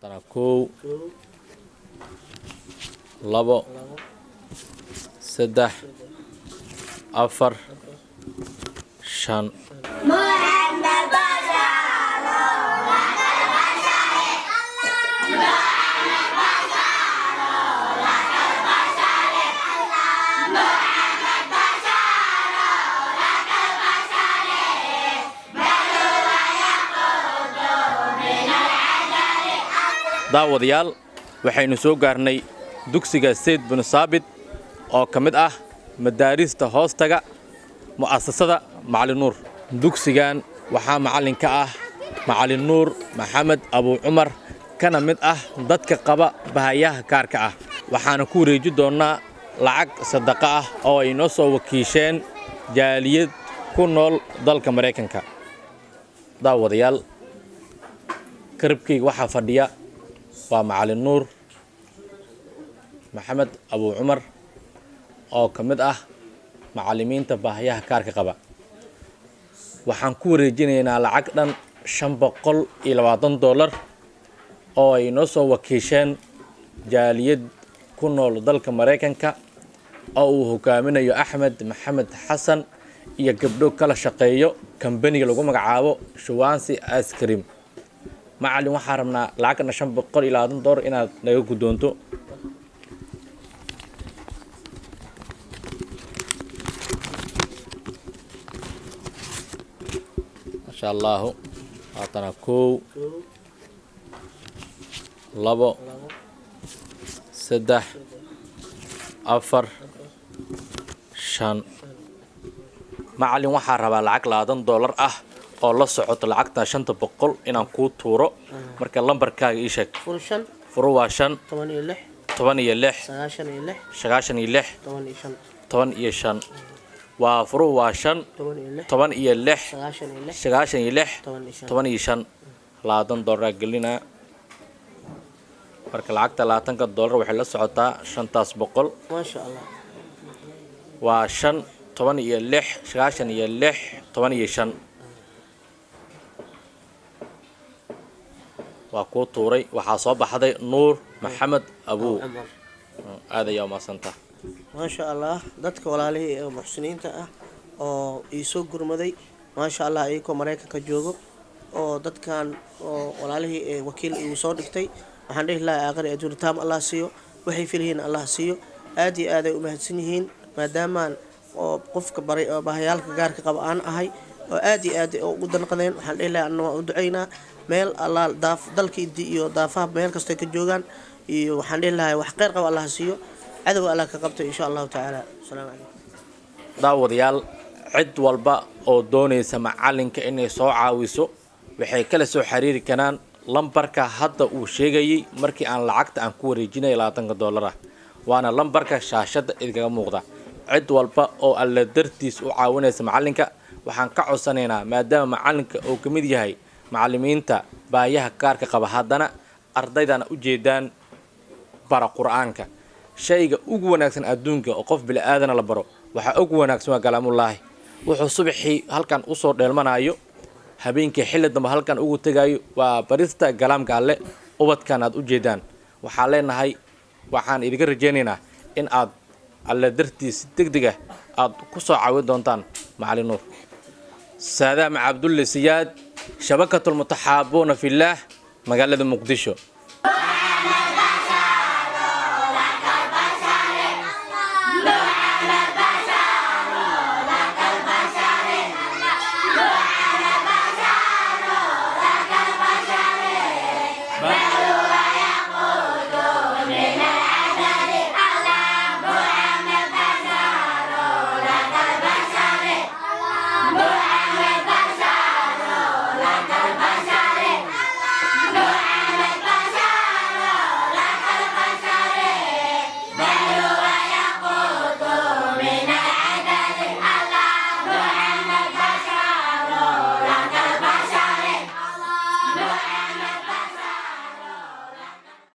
haddana 1 2 3 4 5 daawadayaal waxaynu soo gaarnay dugsiga Said bin Saabit oo kamid ah madaarista hoostaga mu'assasada Macallin Nuur. dugsigan waxaa macallin ka ah Macallin Nuur Maxamed Abu Umar kana mid ah dadka qaba bahayaha gaarka ah. waxaana ku wareeji doonaa lacag sadaqa ah oo ay noo soo wakiisheen jaaliyad ku nool dalka Mareykanka. daawadayaal karabkayga waxaa fadhiya waa Macallin Nuur Maxamed Abu Umar oo kamid ah macallimiinta baahiyaha gaarka qaba. waxaan ku wareejinaynaa lacag dhan $520 oo ay noo soo wakiisheen jaaliyad ku nool dalka Mareykanka oo uu hogaaminayo Axmed Maxamed Xasan iyo gabdho kala shaqeeyo kambaniga lagu magacaabo Shuwansi Ice Cream. macallin waxaan rabnaa lacagna $520 inaad naga gudoonto. masha Allah. haddana 1 2 3 4 5 macallin waxaan rabaa lacag $20 ah oo la socoto lacagta $500 inaan ku tuuro. marka lambarkaaga ii sheeg. furu waa 5 16 waa furu waa 5 $20 gelina. marka lacagta $20 waxay la socotaa $500 ما شاء الله waa 5 16 waa ku tuuray. waxaa soo baxday Nuur Maxamed Abu عمر aad ayaa maasanta. ما شاء الله dadka walaalihii ee muxsiniinta ah oo ii soo gurmaday ما شاء الله ayko Mareykanka joogo oo dadkan oo walaalihii ee wakiil uu soo dhigtay waxaan dhihi lahaa aqri ajurtaam Allah siiyo waxay filayeen Allah siiyo aad iyo aad ay u mahadsan yihiin maadaama oo qofka baray oo baahiyalka gaarka qaba aan ahay oo aad iyo aad ugu danqadeen. waxaan dhihi lahaa anna u duceynaa meel Allah daaf dalkii iyo daafaha meel kasta ka joogan iyo waxaan dhihi lahaa wax qeyr qaba Allah siiyo cadow Allah ka qabto insha Allah ta'ala. Assalaamu alaykum. daawadayaal cid walba oo doonaysa macallinka inay soo caawiso waxay kala soo xiriiri karaan lambarka hadda uu sheegayay markii aan lacagta aan ku wareejinay $20 waana lambarka shaashada idinkaga muuqda. cid walba oo alla dartiis u caawinaysa macallinka waxaan ka codsanaynaa maadaama macallinka uu kamid yahay macallimiinta baahiyaha gaarka qaba haddana ardaydana u jeedaan bara quraanka. shayga ugu wanaagsan adduunka oo qof bili aadana la baro waxa ugu wanaagsan waa kalaamullaahi. wuxuu subaxii halkan u soo dheelmanayo habeenkii xilli dambe halkan ugu tagayo waa barista kalaamka alle ubadkan aad u jeedaan. waxaan leenahay waxaan idinka rajaynaynaa in aad alle dartiis degdeg ah aad ku soo caawin doontaan Macallin Nuur. saadaam Cabdulle Siyaad shabakatul mutaxaabuuna fillah magaalada Muqdisho.